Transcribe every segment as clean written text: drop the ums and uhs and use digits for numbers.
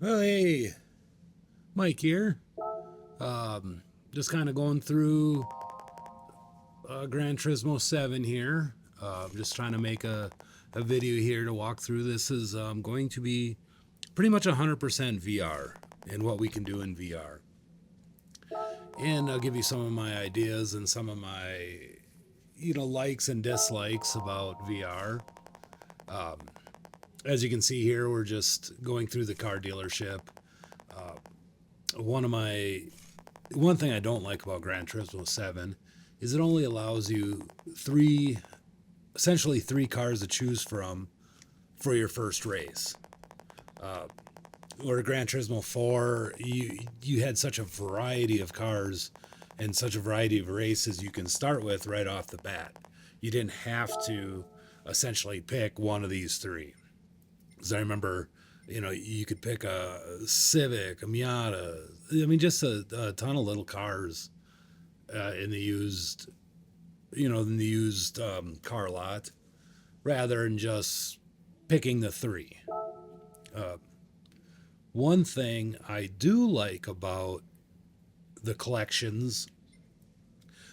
Well, hey, Mike here. Just kind of going through Gran Turismo 7 here. Just trying to make a video here to walk through. This is going to be pretty much 100% VR and what we can do in VR. And I'll give you some of my ideas and some of my, likes and dislikes about VR. As you can see here, we're just going through the car dealership. One of my one thing I don't like about Gran Turismo 7 is it only allows you essentially three cars to choose from for your first race. Or Gran Turismo 4, you had such a variety of cars and such a variety of races you can start with right off the bat. You didn't have to essentially pick one of these three. Because I remember, you could pick a Civic, a Miata. I mean, just a ton of little cars in the used, car lot, rather than just picking the three. Uh, One thing I do like about the collections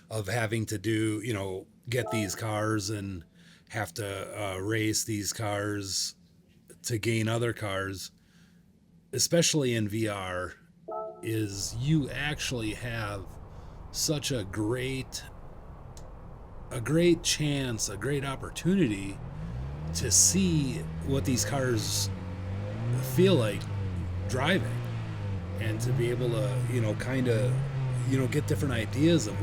of having to do, get these cars and have to race these cars to gain other cars, especially in VR, is you actually have such a great chance, a great opportunity to see what these cars feel like driving, and to be able to, kind of, get different ideas of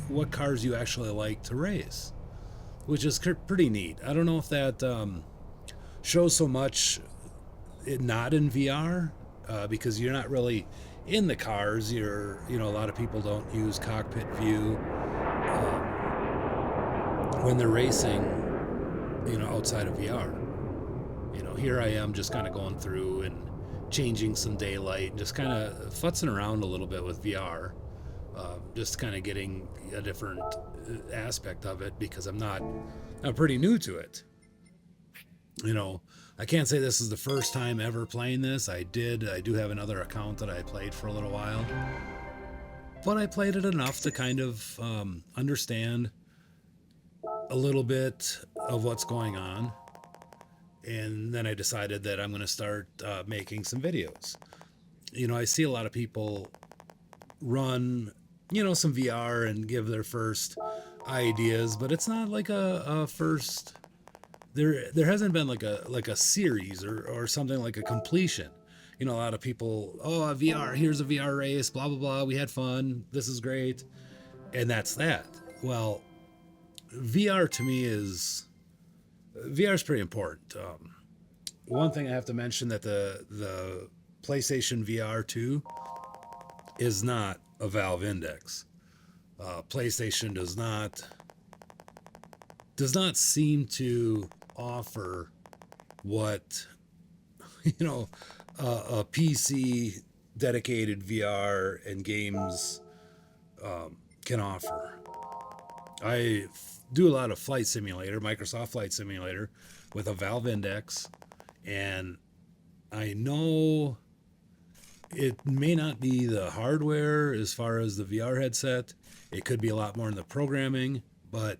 what cars you actually like to race, which is pretty neat. I don't know if that shows so much not in VR, because you're not really in the cars. A lot of people don't use cockpit view when they're racing, outside of VR. Here I am just kind of going through and changing some daylight and just kind of futzing around a little bit with VR. Just kind of getting a different aspect of it because I'm pretty new to it. I can't say this is the first time ever playing this. I do have another account that I played for a little while, but I played it enough to kind of understand a little bit of what's going on. And then I decided that I'm going to start making some videos. I see a lot of people run, some VR and give their first ideas, but it's not like a first. There hasn't been like a series or something like a completion. A lot of people, oh, a VR, here's a VR race, blah blah blah. We had fun. This is great, and that's that. Well, VR to me is pretty important. One thing I have to mention that the PlayStation VR 2 is not a Valve Index. PlayStation does not seem to offer what a PC dedicated VR and games can offer. I do a lot of Flight Simulator, Microsoft Flight Simulator, with a Valve Index, and I know it may not be the hardware as far as the VR headset. It could be a lot more in the programming, but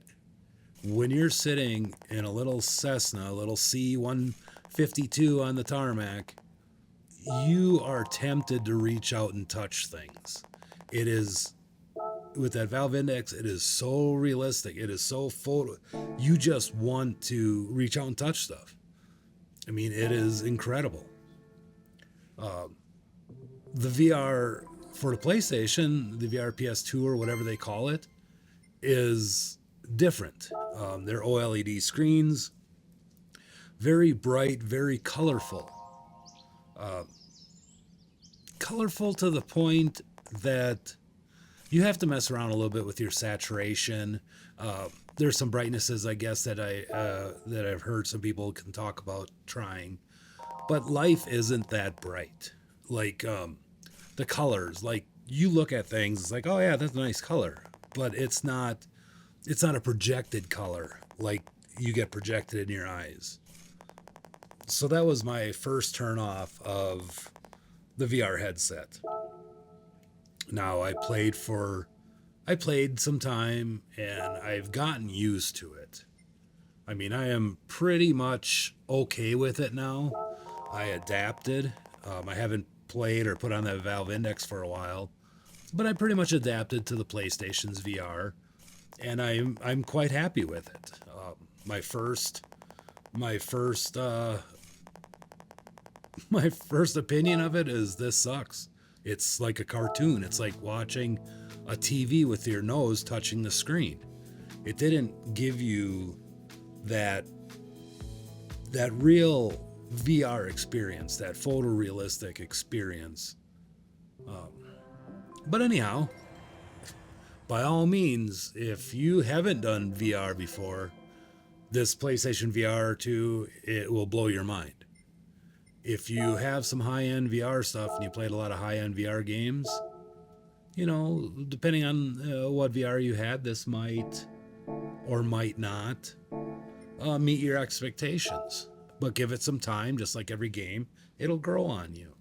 when you're sitting in a little Cessna, a little C-152 on the tarmac, you are tempted to reach out and touch things. It is, with that Valve Index, it is so realistic. It is so photo. You just want to reach out and touch stuff. I mean, it is incredible. The VR for the PlayStation, the VR PS2 or whatever they call it, is different. They're OLED screens, very bright, very colorful. Colorful to the point that you have to mess around a little bit with your saturation. There's some brightnesses, I guess, that I've heard some people can talk about trying, but life isn't that bright. Like the colors, like you look at things, it's like, oh yeah, that's a nice color, but it's not. It's not a projected color like you get projected in your eyes. So that was my first turn off of the VR headset. Now I played some time and I've gotten used to it. I mean, I am pretty much okay with it now. I adapted. I haven't played or put on that Valve Index for a while, but I pretty much adapted to the PlayStation's VR, and I'm quite happy with it. My first my first my first opinion of it is this sucks. It's like a cartoon. It's like watching a TV with your nose touching the screen. It didn't give you that real VR experience, that photorealistic experience. But anyhow, by all means, if you haven't done VR before, this PlayStation VR 2, it will blow your mind. If you have some high-end VR stuff and you played a lot of high-end VR games, you know, depending on what VR you had, this might or might not meet your expectations. But give it some time, just like every game, it'll grow on you.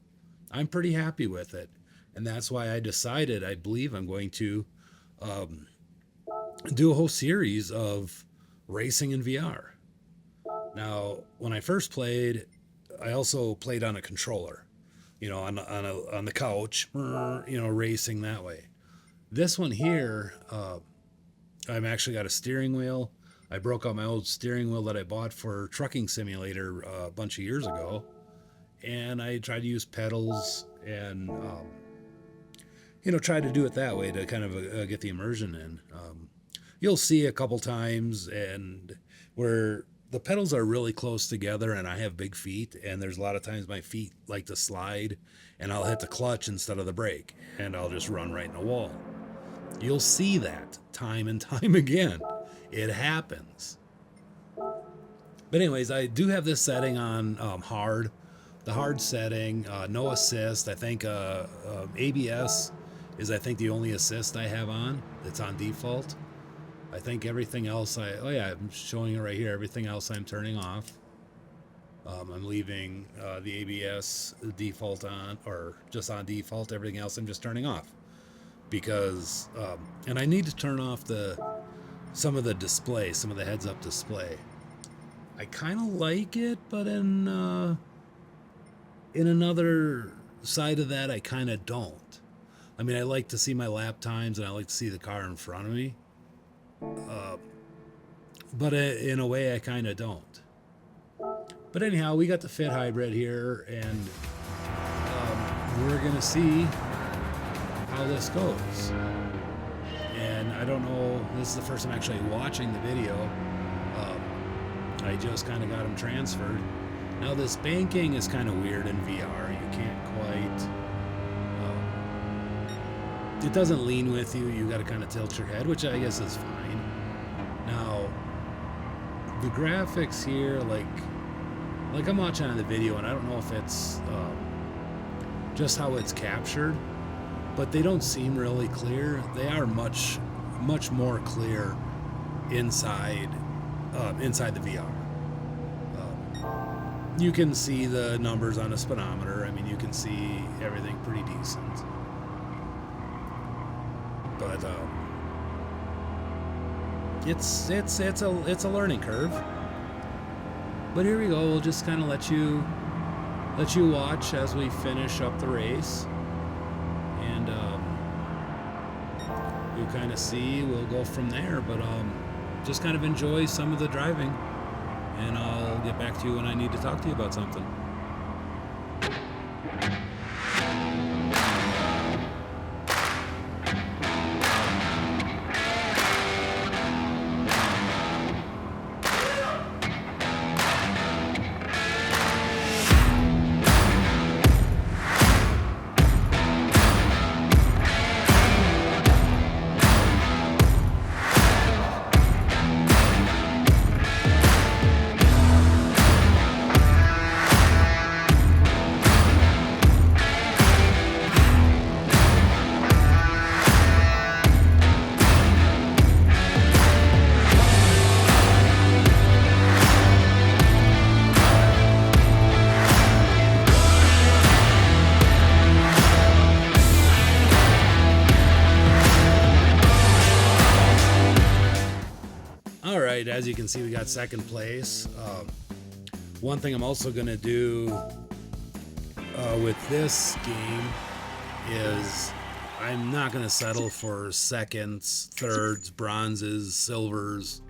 I'm pretty happy with it. And that's why I decided, I believe I'm going to do a whole series of racing in VR. Now, when I first played, I also played on a controller, you know, on the couch, you know, racing that way. This one here, I've actually got a steering wheel. I broke out my old steering wheel that I bought for Trucking Simulator a bunch of years ago, and I tried to use pedals and, you know, try to do it that way to kind of get the immersion in. You'll see a couple times and where the pedals are really close together and I have big feet, and there's a lot of times my feet like to slide and I'll hit the clutch instead of the brake and I'll just run right in a wall. You'll see that time and time again. It happens. But anyways, I do have this setting on hard. The hard setting, no assist. I think ABS is, I think, the only assist I have on. It's on default. I think everything else I'm showing it right here. Everything else I'm turning off. I'm leaving the ABS default on, or just on default. Everything else I'm just turning off. Because, and I need to turn off some of the display, some of the heads-up display. I kind of like it, but in another side of that, I kind of don't. I mean, I like to see my lap times, and I like to see the car in front of me. But in a way, I kind of don't. But anyhow, we got the Fit Hybrid here, and we're going to see how this goes. And I don't know, this is the first time actually watching the video. I just kind of got them transferred. Now this banking is kind of weird in VR. You can't quite, it doesn't lean with you. You got to kind of tilt your head, which I guess is fine. Now, the graphics here, like I'm watching on the video, and I don't know if it's just how it's captured, but they don't seem really clear. They are much more clear inside the VR. You can see the numbers on a speedometer. I mean, you can see everything pretty decent. But it's a learning curve. But here we go. We'll just kind of let you watch as we finish up the race. And you kind of see, we'll go from there, but just kind of enjoy some of the driving, and I'll get back to you when I need to talk to you about something. All right, as you can see, we got second place. One thing I'm also going to do with this game is I'm not going to settle for seconds, thirds, bronzes, silvers,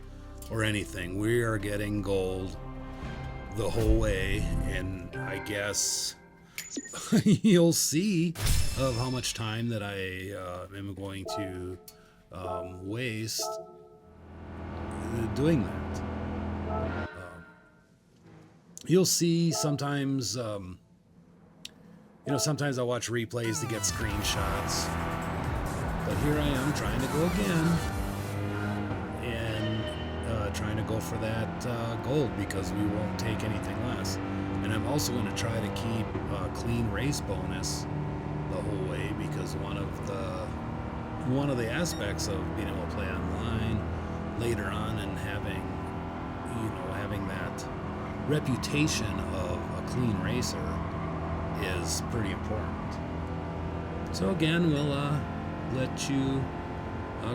or anything. We are getting gold the whole way, and I guess you'll see of how much time that I am going to waste doing that. You'll see sometimes, sometimes I watch replays to get screenshots, but here I am trying to go again and trying to go for that gold because we won't take anything less. And I'm also going to try to keep a clean race bonus the whole way, because one of the aspects of being able to play online later on and having that reputation of a clean racer is pretty important. So again, we'll let you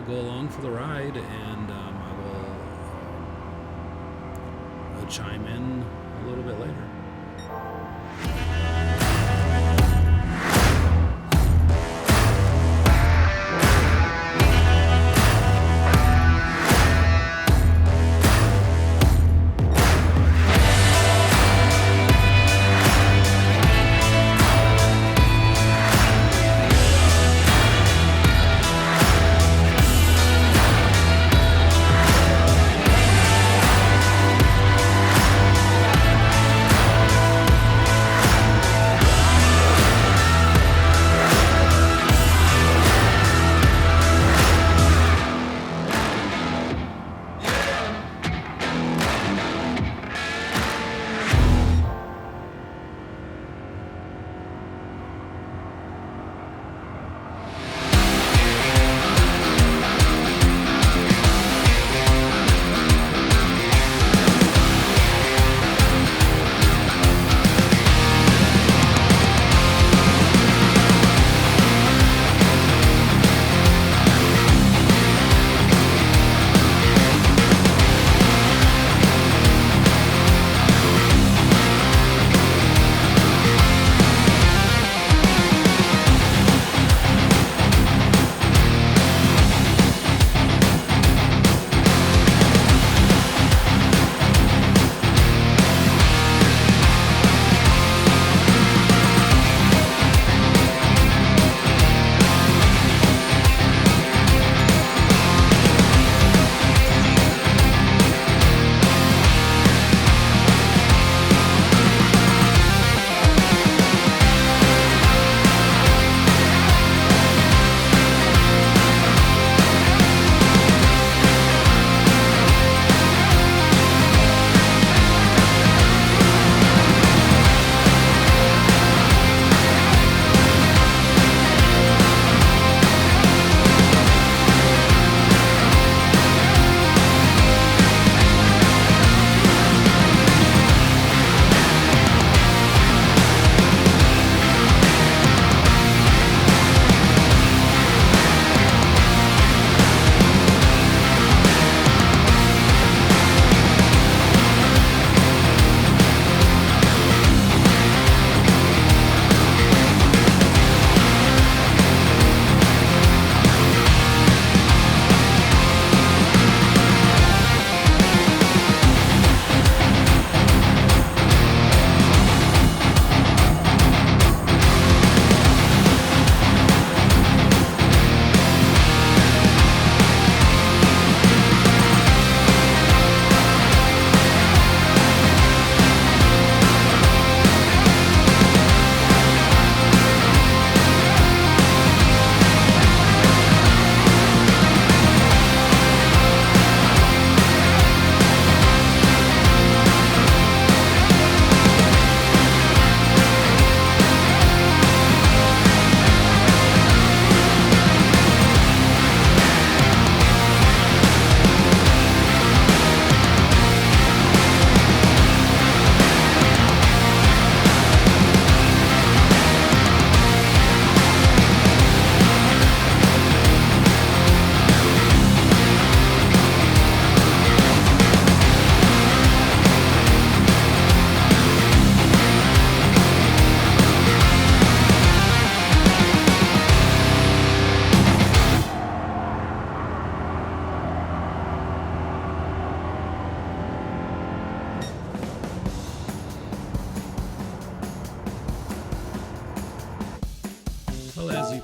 go along for the ride, and I will chime in a little bit later.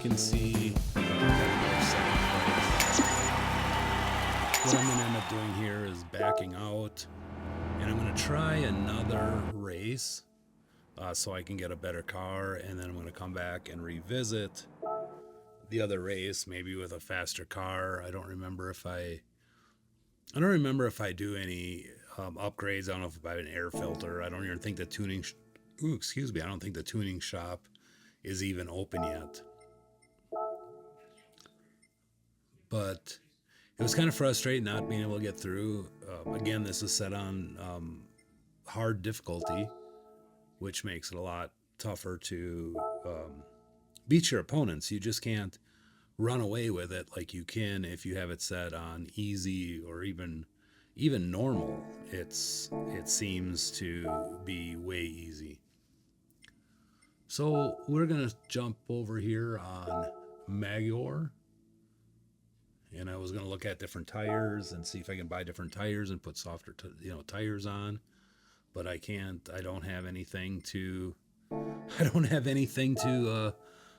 can see what I'm going to end up doing here is backing out, and I'm going to try another race so I can get a better car, and then I'm going to come back and revisit the other race, maybe with a faster car. I don't remember if I do any upgrades. I don't know if I have an air filter. I don't even think the tuning. I don't think the tuning shop is even open yet. But it was kind of frustrating not being able to get through. Again, this is set on hard difficulty, which makes it a lot tougher to beat your opponents. You just can't run away with it like you can if you have it set on easy or even normal. It seems to be way easy. So we're gonna jump over here on Maggior, and I was gonna look at different tires and see if I can buy different tires and put softer tires on, but I can't. I don't have anything to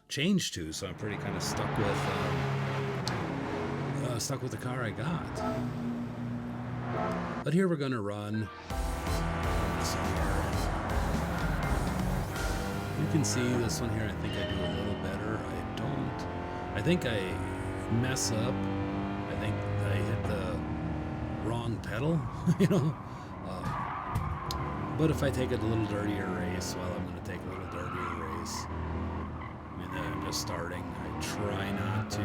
change to, so I'm pretty kind of stuck with the car I got. But here we're gonna run somewhere. You can see this one here. I think I do a little better. I think I mess up. I think I hit the wrong pedal, but if I take a little dirtier race, I'm going to take a little dirtier race. I'm just starting. I try not to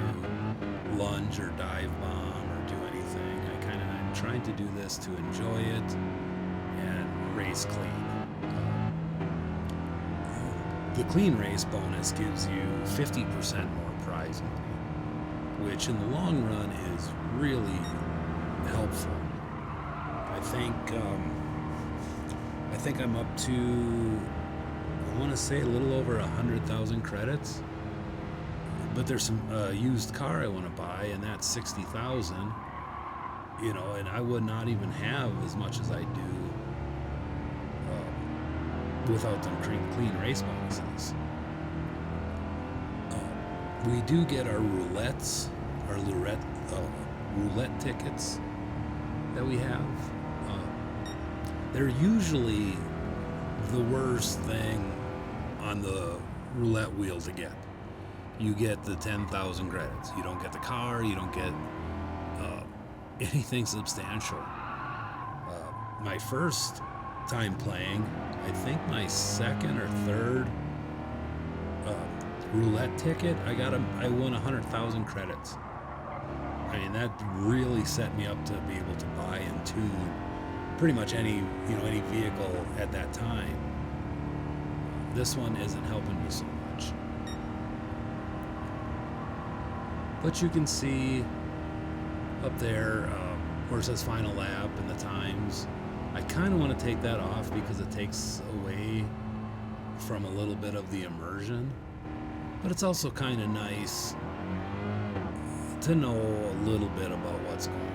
lunge or dive bomb or do anything. I'm trying to do this to enjoy it and race clean. The clean race bonus gives you 50% more prize money, which in the long run is really helpful. I think I'm up to, I want to say a little over 100,000 credits, but there's some used car I want to buy, and that's 60,000, and I would not even have as much as I do without them clean race bonuses. We do get our roulette tickets that we have. They're usually the worst thing on the roulette wheel to get. You get the 10,000 credits. You don't get the car. You don't get anything substantial. My first time playing, I think my second or third roulette ticket, I won 100,000 credits. I mean, that really set me up to be able to buy and tune pretty much any vehicle at that time. This one isn't helping me so much. But you can see up there where it says final lap and the times. I kind of want to take that off because it takes away from a little bit of the immersion. But it's also kind of nice to know a little bit about what's going on.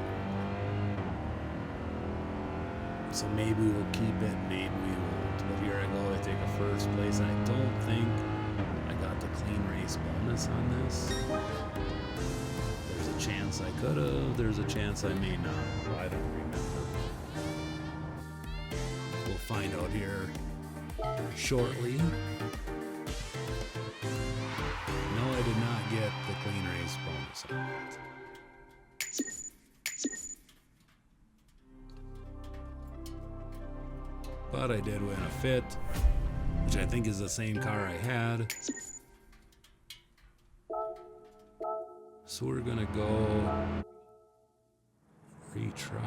So maybe we'll keep it, maybe we won't. But here I go, I take a first place. I don't think I got the clean race bonus on this. There's a chance I could have, there's a chance I may not. I don't remember. We'll find out here shortly. No, I did not get the clean race bonus on that. But I did win a Fit, which I think is the same car I had. So we're gonna go retry.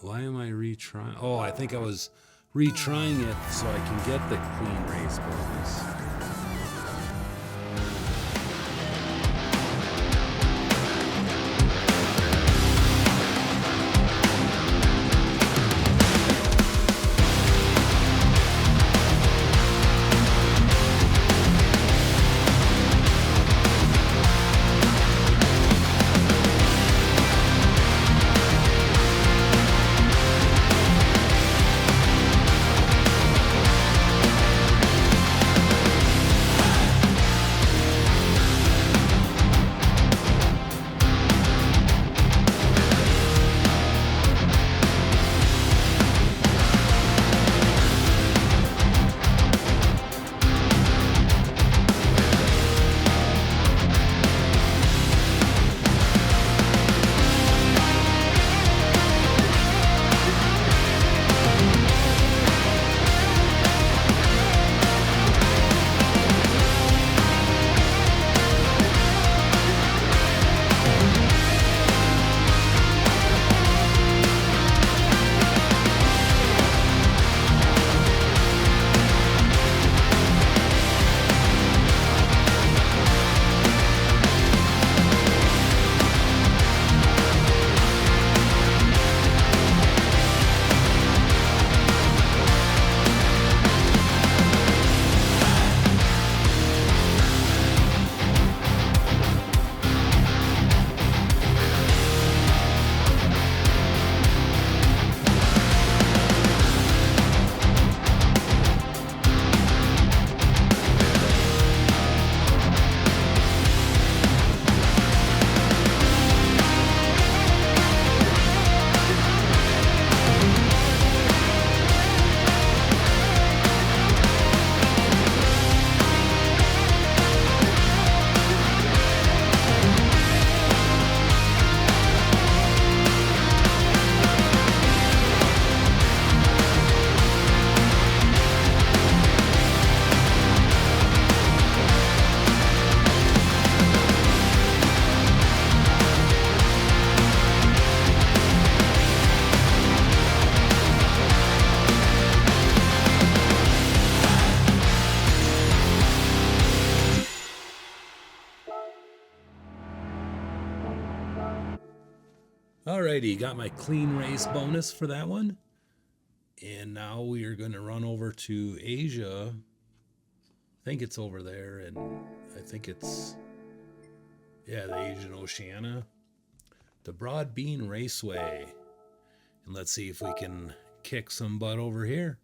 Why am I retrying? Oh, I think I was retrying it so I can get the clean race bonus. Alrighty, got my clean race bonus for that one. And now we are going to run over to Asia. I think it's over there, and I think it's, yeah, the Asian Oceania. The Broad Bean Raceway. And let's see if we can kick some butt over here.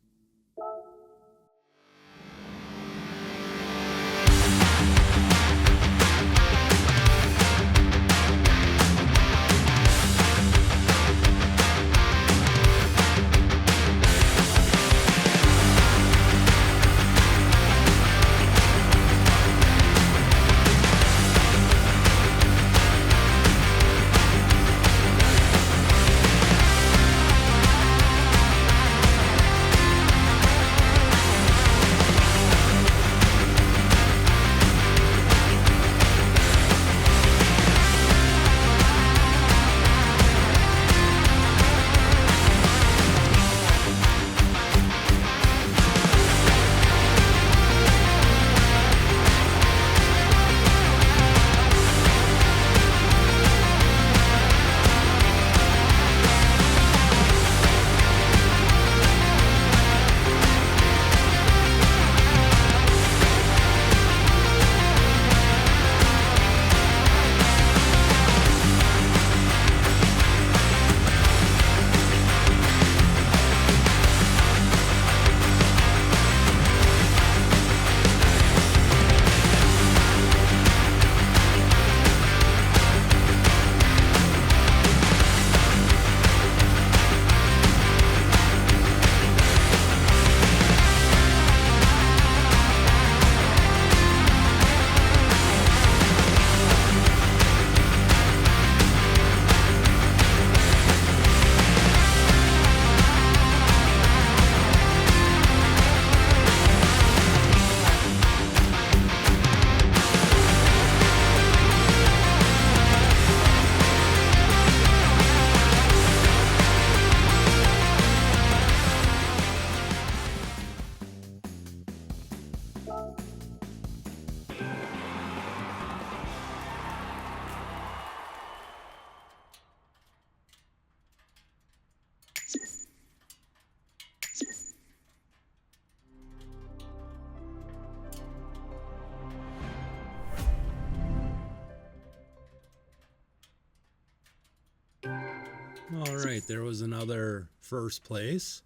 All right, there was another first place.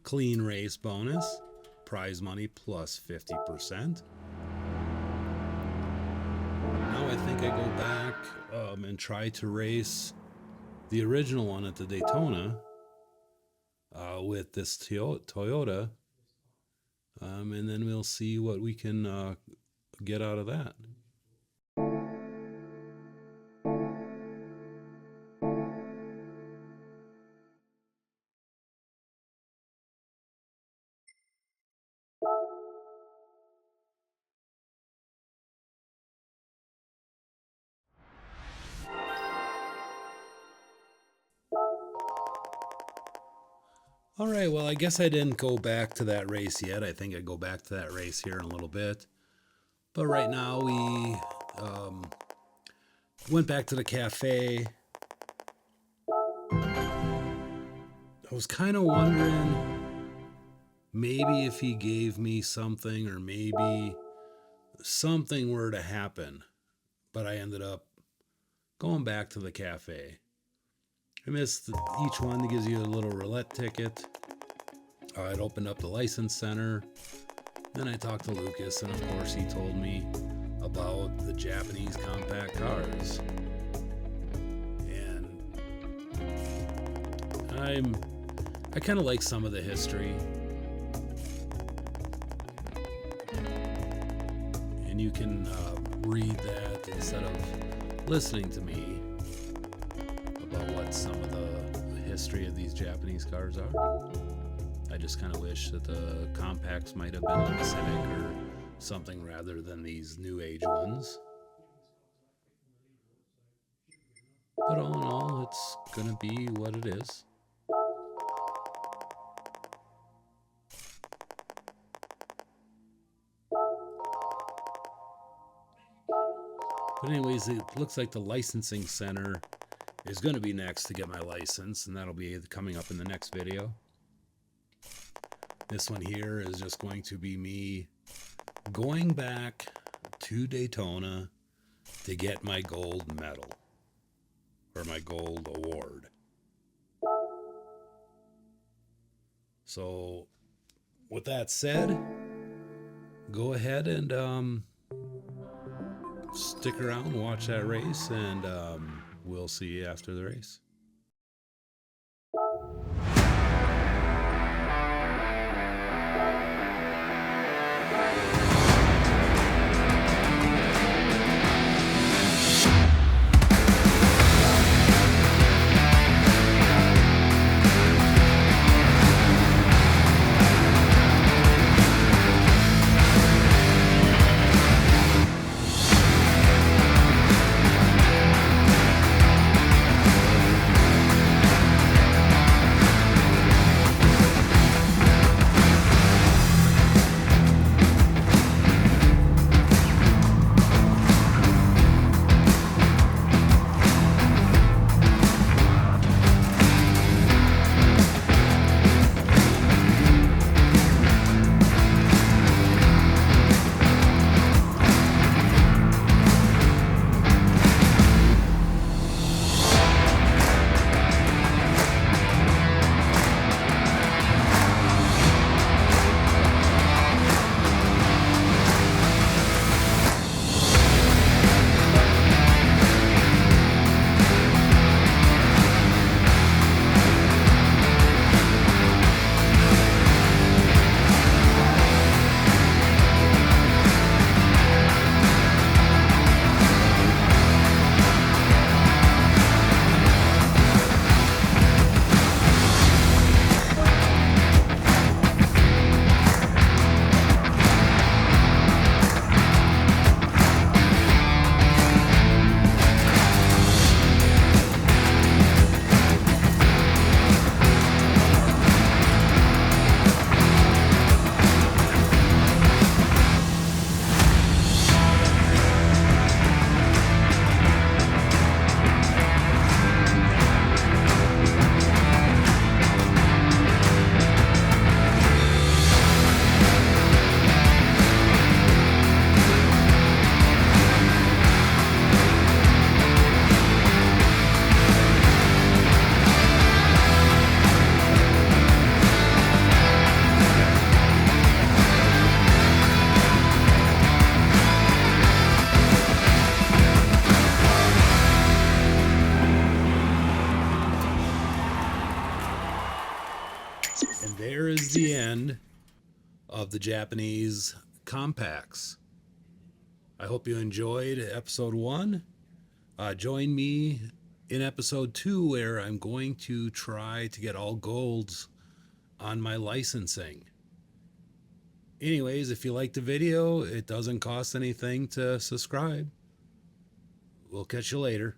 Clean race bonus. Prize money plus 50%. Now I think I go back and try to race the original one at the Daytona with this Toyota. And then we'll see what we can get out of that. All right, well, I guess I didn't go back to that race yet. I think I go back to that race here in a little bit. But right now we went back to the cafe. I was kind of wondering maybe if he gave me something or maybe something were to happen. But I ended up going back to the cafe. I missed each one that gives you a little roulette ticket. It opened up the license center. Then I talked to Lucas, and of course he told me about the Japanese compact cars. And I kind of like some of the history. And you can read that instead of listening to me about what some of the history of these Japanese cars are. I just kind of wish that the compacts might have been like Civic or something rather than these new age ones. But all in all, it's gonna be what it is. But anyways, it looks like the licensing center is going to be next to get my license, and that'll be coming up in the next video. This one here is just going to be me going back to Daytona to get my gold medal, or my gold award. So with that said, go ahead and stick around, watch that race, and we'll see you after the race. And there is the end of the Japanese compacts. I hope you enjoyed episode 1. Join me in episode 2, where I'm going to try to get all golds on my licensing. Anyways, if you liked the video, it doesn't cost anything to subscribe. We'll catch you later.